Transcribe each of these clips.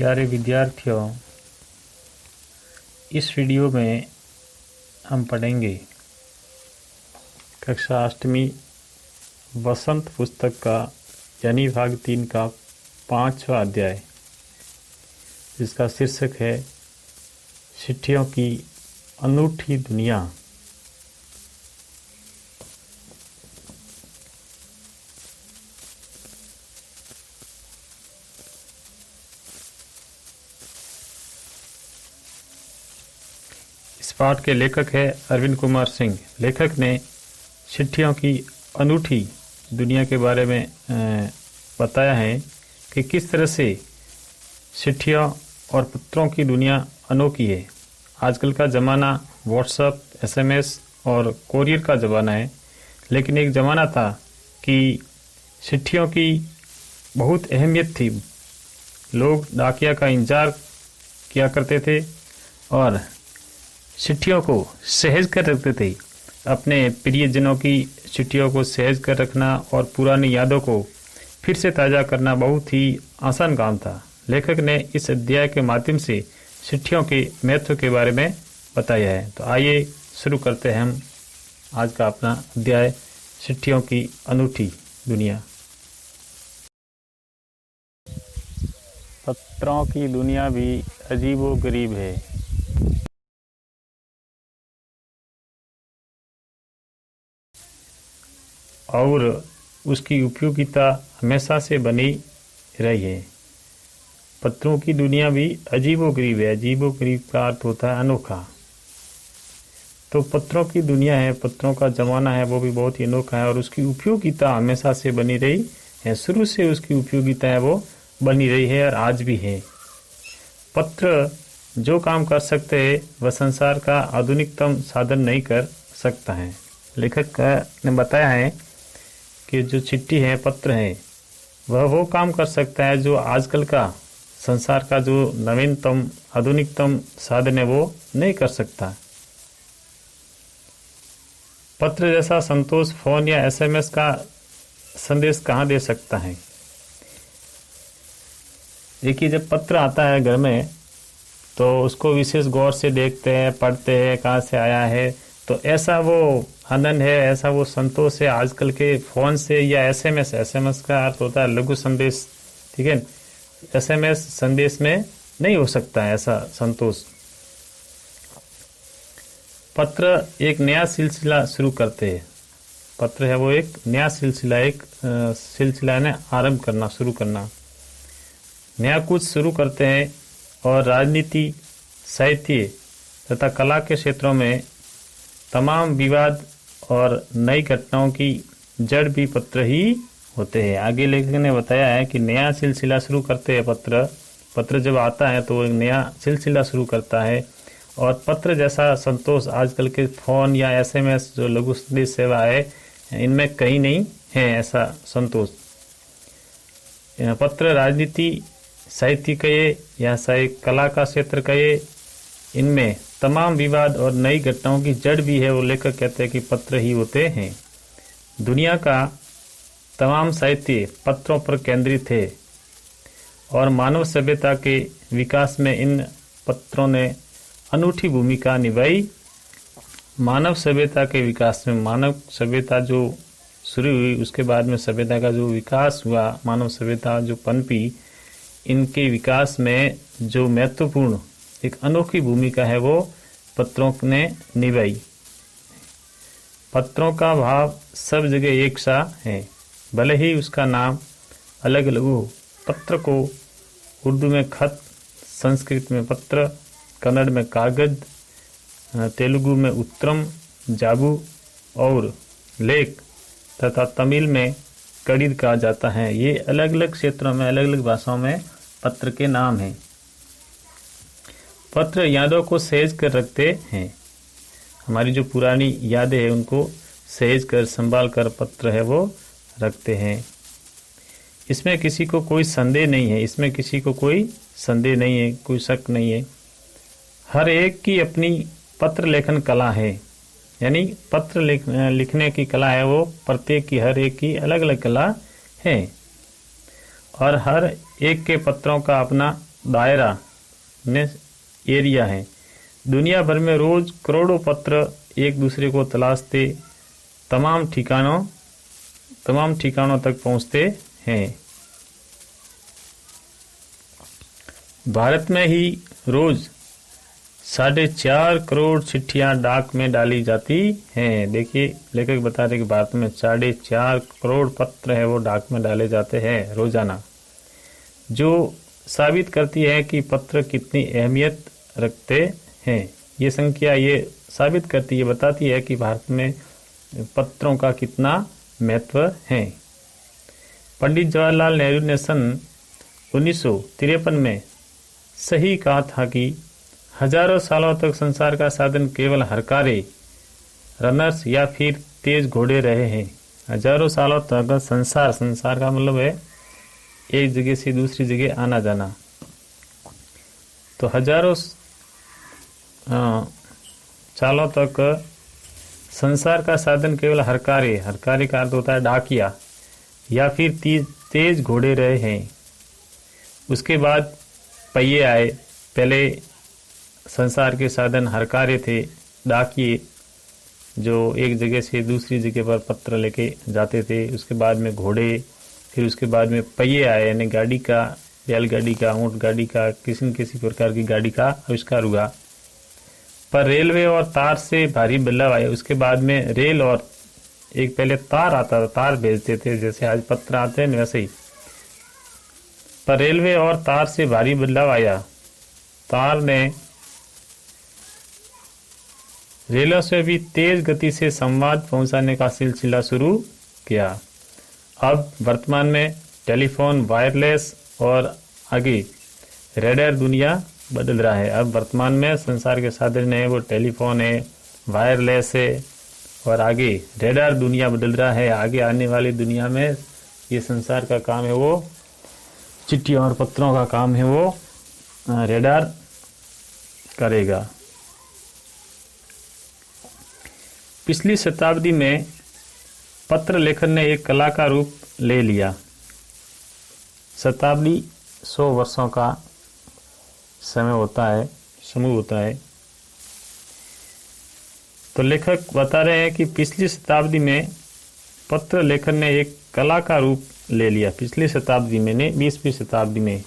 प्यारे विद्यार्थियों, इस वीडियो में हम पढ़ेंगे कक्षा 8वीं वसंत पुस्तक का यानी भाग 3 का 5वां अध्याय, जिसका शीर्षक है चिट्ठियों की अनूठी दुनिया। इस पाठ के लेखक है अरविंद कुमार सिंह। लेखक ने चिट्ठियों की अनूठी दुनिया के बारे में बताया है कि किस तरह से चिट्ठियों और पत्रों की दुनिया अनोखी है। आजकल का ज़माना व्हाट्सएप, एसएमएस और कोरियर का ज़माना है, लेकिन एक ज़माना था कि चिट्ठियों की बहुत अहमियत थी। लोग डाकिया का इंतज़ार किया करते थे और चिट्ठियों को सहेज कर रखते थे। अपने प्रियजनों की चिट्ठियों को सहेज कर रखना और पुरानी यादों को फिर से ताज़ा करना बहुत ही आसान काम था। लेखक ने इस अध्याय के माध्यम से चिट्ठियों के महत्व के बारे में बताया है। तो आइए शुरू करते हैं हम आज का अपना अध्याय, चिट्ठियों की अनूठी दुनिया। पत्रों की दुनिया भी अजीबोगरीब है। और उसकी उपयोगिता हमेशा से बनी रही है। पत्रों की दुनिया भी अजीबोगरीब है। अजीबोगरीब का अर्थ होता है अनोखा। तो पत्रों की दुनिया है, पत्रों का ज़माना है, वो भी बहुत ही अनोखा है और उसकी उपयोगिता हमेशा से बनी रही है। शुरू से उसकी उपयोगिता है वो बनी रही है और आज भी है। पत्र जो काम कर सकते हैं वह संसार का आधुनिकतम साधन नहीं कर सकता है। लेखक ने बताया है कि जो चिट्ठी है, पत्र है, वह वो काम कर सकता है जो आजकल का संसार का जो नवीनतम आधुनिकतम साधन है वो नहीं कर सकता। पत्र जैसा संतोष फोन या एसएमएस का संदेश कहाँ दे सकता है। देखिए, जब पत्र आता है घर में तो उसको विशेष गौर से देखते हैं, पढ़ते हैं, कहाँ से आया है। तो ऐसा वो आनंद है, ऐसा वो संतोष है आजकल के फ़ोन से या एसएमएस का अर्थ होता है लघु संदेश, ठीक है। एसएमएस संदेश में नहीं हो सकता है ऐसा संतोष। पत्र एक नया सिलसिला शुरू करते हैं। पत्र है वो एक नया सिलसिला, एक सिलसिला ने आरंभ करना, शुरू करना, नया कुछ शुरू करते हैं। और राजनीति, साहित्य तथा कला के क्षेत्रों में तमाम विवाद और नई घटनाओं की जड़ भी पत्र ही होते हैं। आगे लेखक ने बताया है कि नया सिलसिला शुरू करते हैं पत्र जब आता है तो एक नया सिलसिला शुरू करता है। और पत्र जैसा संतोष आजकल के फ़ोन या एसएमएस जो लघु संदेश सेवा है, इनमें कहीं नहीं है ऐसा संतोष। पत्र राजनीति, साहित्य कहे या कला का क्षेत्र कहे, इनमें तमाम विवाद और नई घटनाओं की जड़ भी है। वो लेखक कहते हैं कि पत्र ही होते हैं। दुनिया का तमाम साहित्य पत्रों पर केंद्रित है और मानव सभ्यता के विकास में इन पत्रों ने अनूठी भूमिका निभाई। मानव सभ्यता के विकास में, मानव सभ्यता जो शुरू हुई उसके बाद में सभ्यता का जो विकास हुआ, मानव सभ्यता जो पनपी, इनके विकास में जो महत्वपूर्ण एक अनोखी भूमिका है वो पत्रों ने निभाई। पत्रों का भाव सब जगह एक सा है, भले ही उसका नाम अलग अलग हो। पत्र को उर्दू में खत, संस्कृत में पत्र, कन्नड़ में कागज, तेलुगु में उत्तरम, जाबू और लेख तथा तमिल में कड़िद कहा जाता है। ये अलग अलग क्षेत्रों में, अलग अलग भाषाओं में पत्र के नाम हैं। पत्र यादों को सहेज कर रखते हैं। हमारी जो पुरानी यादें हैं उनको सहेज कर, संभाल कर पत्र है वो रखते हैं। इसमें किसी को कोई संदेह नहीं है, इसमें किसी को कोई संदेह नहीं है, कोई शक नहीं है। हर एक की अपनी पत्र लेखन कला है, यानी पत्र लिखने की कला है वो प्रत्येक की, हर एक की अलग अलग कला है। और हर एक के पत्रों का अपना दायरा ने एरिया है। दुनिया भर में रोज करोड़ों पत्र एक दूसरे को तलाशते तमाम ठिकानों तक पहुंचते हैं। भारत में ही रोज 4.5 करोड़ चिट्ठियां डाक में डाली जाती हैं। देखिए, लेखक बता रहे कि भारत में 4.5 करोड़ पत्र है वो डाक में डाले जाते हैं रोजाना, जो साबित करती है कि पत्र कितनी अहमियत रखते हैं। ये संख्या ये साबित करती है, बताती है कि भारत में पत्रों का कितना महत्व है। पंडित जवाहरलाल नेहरू ने सन 1953 में सही कहा था कि हजारों सालों तक संसार का साधन केवल हरकारे, रनर्स या फिर तेज घोड़े रहे हैं। हजारों सालों तक संसार का मतलब है एक जगह से दूसरी जगह आना जाना। तो हजारों सालों तक संसार का साधन केवल हरकारे का अर्थ होता है डाकिया या फिर तेज घोड़े रहे हैं। उसके बाद पहिए आए। पहले संसार के साधन हरकारे थे, डाकिए जो एक जगह से दूसरी जगह पर पत्र लेके जाते थे। उसके बाद में घोड़े, फिर उसके बाद में पहिए आए, यानी गाड़ी का, बैलगाड़ी का, ऊंट गाड़ी का, किसी न किसी प्रकार की गाड़ी का आविष्कार हुआ। पर रेलवे और तार से भारी बदलाव आए। उसके बाद में रेल और एक पहले तार आता था, तार भेजते थे, जैसे आज पत्र आते हैं वैसे ही। पर रेलवे और तार से भारी बदलाव आया। तार ने रेलों से भी तेज गति से संवाद पहुंचाने का सिलसिला शुरू किया। अब वर्तमान में टेलीफोन, वायरलेस और आगे रेडार दुनिया बदल रहा है। अब वर्तमान में संसार के साधन है वो टेलीफोन है, वायरलेस है और आगे रेडार दुनिया बदल रहा है। आगे आने वाली दुनिया में ये संसार का काम है वो चिट्ठियों और पत्रों का काम है वो रेडार करेगा। पिछली शताब्दी में पत्र लेखन ने एक कला का रूप ले लिया। शताब्दी 100 वर्षों का समय होता है, समूह होता है। तो लेखक बता रहे हैं कि पिछली शताब्दी में पत्र लेखन ने एक कला का रूप ले लिया। पिछली शताब्दी में ने 20वीं शताब्दी में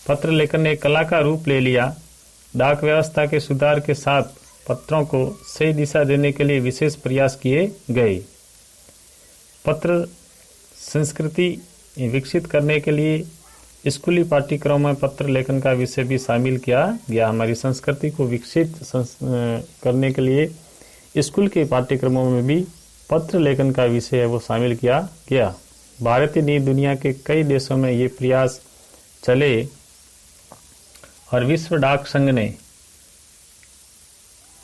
पत्र लेखन ने एक कला का रूप ले लिया। डाक व्यवस्था के सुधार के साथ पत्रों को सही दिशा देने के लिए विशेष प्रयास किए गए। पत्र संस्कृति विकसित करने के लिए स्कूली पाठ्यक्रम में पत्र लेखन का विषय भी शामिल किया गया। हमारी संस्कृति को विकसित करने के लिए स्कूल के पाठ्यक्रमों में भी पत्र लेखन का विषय है वो शामिल किया गया। भारत ही नहीं, दुनिया के कई देशों में ये प्रयास चले और विश्व डाक संघ ने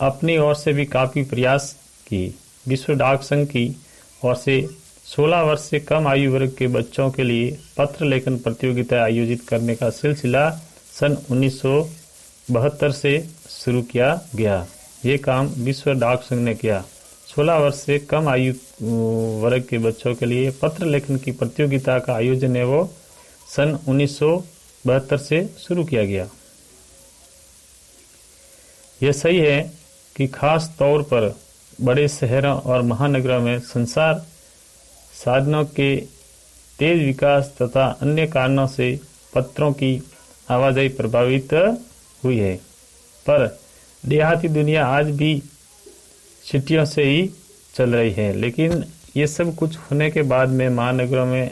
अपनी ओर से भी काफी प्रयास की। विश्व डाक संघ की ओर से 16 वर्ष से कम आयु वर्ग के बच्चों के लिए पत्र लेखन प्रतियोगिता आयोजित करने का सिलसिला सन 1972 से शुरू किया गया। ये काम विश्व डाक संघ ने किया। 16 वर्ष से कम आयु वर्ग के बच्चों के लिए पत्र लेखन की प्रतियोगिता का आयोजन है वो सन 1972 से शुरू किया गया। यह सही है कि खास तौर पर बड़े शहरों और महानगरों में संचार साधनों के तेज विकास तथा अन्य कारणों से पत्रों की आवाजाही प्रभावित हुई है, पर देहाती दुनिया आज भी चिट्ठियों से ही चल रही है। लेकिन ये सब कुछ होने के बाद में महानगरों में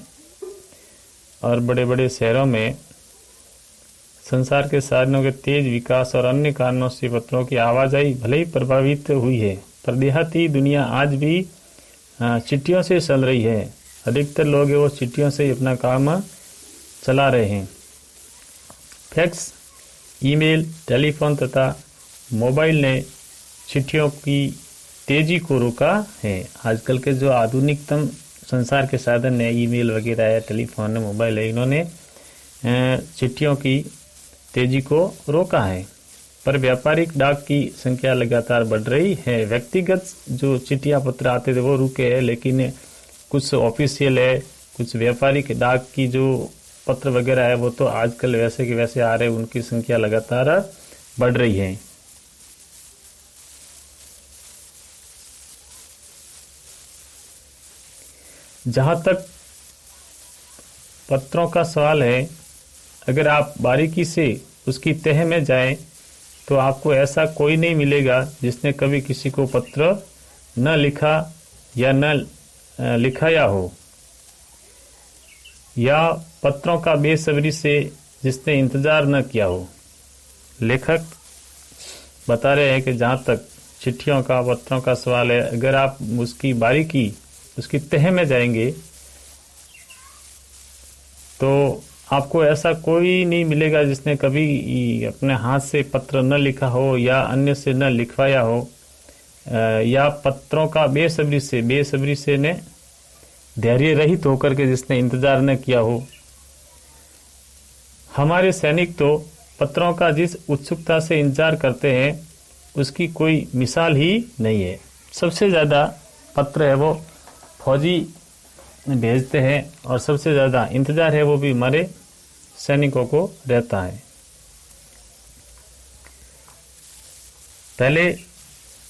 और बड़े बड़े शहरों में संसार के साधनों के तेज विकास और अन्य कारणों से पत्रों की आवाजाही भले ही प्रभावित हुई है, पर देहाती दुनिया आज भी चिट्ठियों से चल रही है। अधिकतर लोग वो चिट्ठियों से ही अपना काम चला रहे हैं। फैक्स, ईमेल, टेलीफोन तथा मोबाइल ने चिट्ठियों की तेजी को रोका है। आजकल के जो आधुनिकतम संसार के साधन है, ईमेल वगैरह है, टेलीफोन है, मोबाइल है, इन्होंने चिट्ठियों की तेजी को रोका है, पर व्यापारिक डाक की संख्या लगातार बढ़ रही है। व्यक्तिगत जो चिट्ठियां पत्र आते थे वो रुके हैं, लेकिन कुछ ऑफिशियल है, कुछ व्यापारिक डाक की जो पत्र वगैरह है वो तो आजकल वैसे के वैसे आ रहे, उनकी संख्या लगातार बढ़ रही है। जहां तक पत्रों का सवाल है, अगर आप बारीकी से उसकी तह में जाएं तो आपको ऐसा कोई नहीं मिलेगा जिसने कभी किसी को पत्र न लिखा या न लिखाया हो, या पत्रों का बेसब्री से जिसने इंतजार न किया हो। लेखक बता रहे हैं कि जहां तक चिट्ठियों का, पत्रों का सवाल है, अगर आप उसकी बारीकी, उसकी तह में जाएंगे तो आपको ऐसा कोई नहीं मिलेगा जिसने कभी अपने हाथ से पत्र न लिखा हो या अन्य से न लिखवाया हो, या पत्रों का बेसब्री से ने धैर्य रहित होकर के जिसने इंतजार न किया हो। हमारे सैनिक तो पत्रों का जिस उत्सुकता से इंतजार करते हैं उसकी कोई मिसाल ही नहीं है। सबसे ज़्यादा पत्र है वो फौजी भेजते हैं और सबसे ज़्यादा इंतजार है वो भी हमारे सैनिकों को रहता है। पहले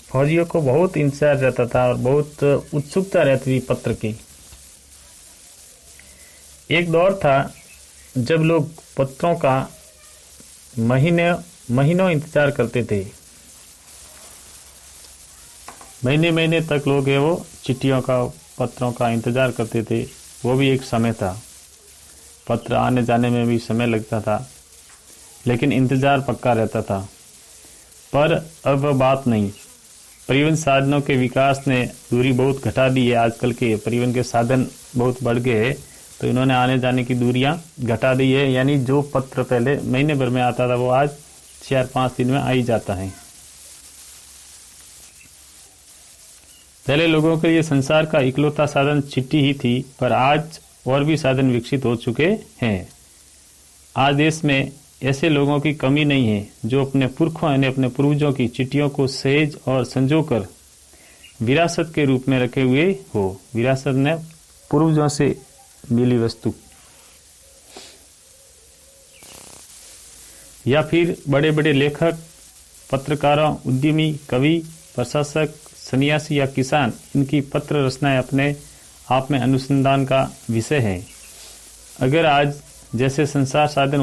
फौजियों को बहुत इंतजार रहता था और बहुत उत्सुकता रहती थी पत्र की। एक दौर था जब लोग पत्रों का महीनों इंतजार करते थे। महीने महीने तक लोग है वो चिट्ठियों का, पत्रों का इंतजार करते थे। वो भी एक समय था, पत्र आने जाने में भी समय लगता था, लेकिन इंतजार पक्का रहता था। पर अब वह बात नहीं। परिवहन साधनों के विकास ने दूरी बहुत घटा दी है। आजकल के परिवहन के साधन बहुत बढ़ गए हैं, तो इन्होंने आने जाने की दूरियां घटा दी है। यानी जो पत्र पहले महीने भर में आता था वो आज 4-5 दिन में आ ही जाता है। पहले लोगों के लिए संसार का इकलौता साधन चिट्ठी ही थी, पर आज और भी साधन विकसित हो चुके हैं। आज देश में ऐसे लोगों की कमी नहीं है जो अपने पुरखों यानी अपने पूर्वजों की चिट्ठियों को सहेज और संजोकर विरासत के रूप में रखे हुए हो। विरासत ने पूर्वजों से मिली वस्तु, या फिर बड़े बड़े लेखक, पत्रकारों, उद्यमी, कवि, प्रशासक, सन्यासी या किसान, इनकी पत्र रचनाएं अपने आप में अनुसंधान का विषय है। अगर आज जैसे संसार साधन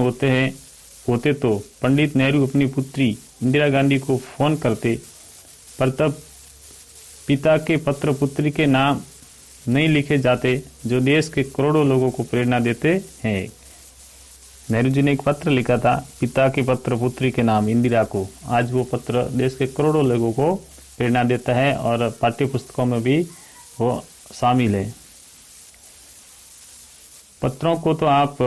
होते तो पंडित नेहरू अपनी पुत्री इंदिरा गांधी को फोन करते, पर तब पिता के पत्र पुत्री के नाम नहीं लिखे जाते जो देश के करोड़ों लोगों को प्रेरणा देते हैं। नेहरू जी ने एक पत्र लिखा था पिता के पत्र पुत्री के नाम इंदिरा को। आज वो पत्र देश के करोड़ों लोगों को प्रेरणा देता है और पाठ्य पुस्तकों में भी वो शामिल है। पत्रों को तो आप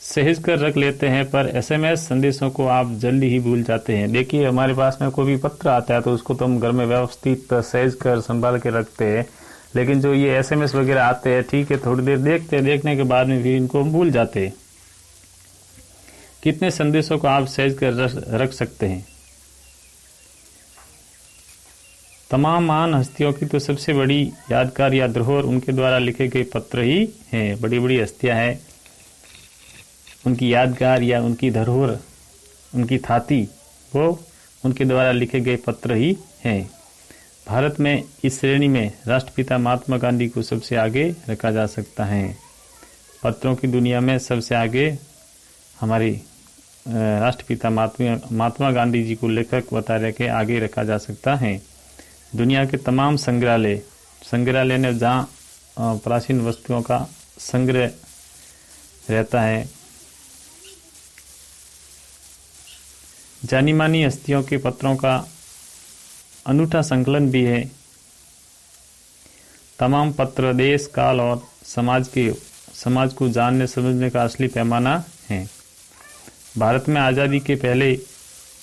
सहेज कर रख लेते हैं, पर एसएमएस संदेशों को आप जल्दी ही भूल जाते हैं। देखिए, हमारे पास में कोई भी पत्र आता है तो उसको तो हम घर में व्यवस्थित सहेज कर संभाल के रखते हैं, लेकिन जो ये एसएमएस वगैरह आते हैं, ठीक है, थोड़ी देर देखते हैं, देखने के बाद में फिर इनको हम भूल जाते हैं। कितने संदेशों को आप सहेज कर रख सकते हैं? तमाम महान हस्तियों की तो सबसे बड़ी यादगार या धरोहर उनके द्वारा लिखे गए पत्र ही हैं। बड़ी बड़ी हस्तियां हैं, उनकी यादगार या उनकी धरोहर, उनकी थाती, वो उनके द्वारा लिखे गए पत्र ही हैं। भारत में इस श्रेणी में राष्ट्रपिता महात्मा गांधी को सबसे आगे रखा जा सकता है। पत्रों की दुनिया में सबसे आगे हमारे राष्ट्रपिता महात्मा गांधी जी को लेखक बता रहे कि आगे रखा जा सकता है। दुनिया के तमाम संग्रहालय ने जहाँ प्राचीन वस्तुओं का संग्रह रहता है, जानी मानी हस्तियों के पत्रों का अनूठा संकलन भी है। तमाम पत्र देश, काल और समाज को जानने समझने का असली पैमाना है। भारत में आज़ादी के पहले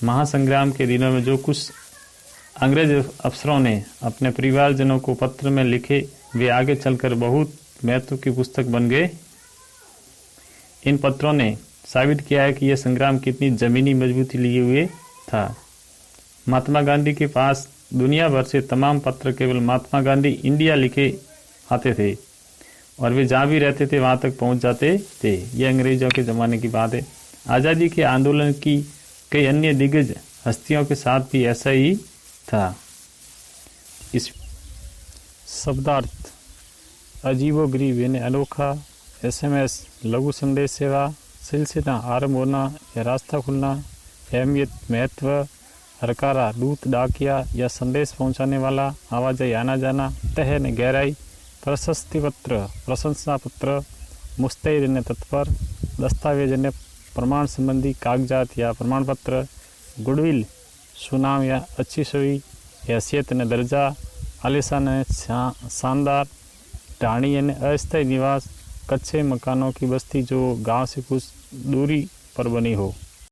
महासंग्राम के दिनों में जो कुछ अंग्रेज अफसरों ने अपने परिवारजनों को पत्र में लिखे, वे आगे चलकर बहुत महत्व की पुस्तक बन गए। इन पत्रों ने साबित किया है कि यह संग्राम कितनी जमीनी मजबूती लिए हुए था। महात्मा गांधी के पास दुनिया भर से तमाम पत्र केवल महात्मा गांधी इंडिया लिखे आते थे। और वे जहाँ भी रहते थे वहाँ तक पहुँच जाते थे। ये अंग्रेजों के ज़माने की बात है। आज़ादी के आंदोलन की कई अन्य दिग्गज हस्तियों के साथ भी ऐसा ही था। इस शब्दार्थ अजीबोगरीब यानी अनोखा, SMS लघु संदेश सेवा, सिलसिला आरंभ होना या रास्ता खुलना, अहमियत महत्व, हरकारा दूत डाकिया या संदेश पहुंचाने वाला, आवाजाही आना जाना, तह ने गहराई, प्रशस्ति पत्र प्रशंसा पत्र, मुस्तैद ने तत्पर, दस्तावेज ने प्रमाण संबंधी कागजात या प्रमाण पत्र, गुडविल सुनाम या अच्छी छवि, हैसियत ने दर्जा, आलिशान ने शानदार, ढाणी यानी अस्थायी निवास, कच्चे मकानों की बस्ती जो गांव से कुछ दूरी पर बनी हो।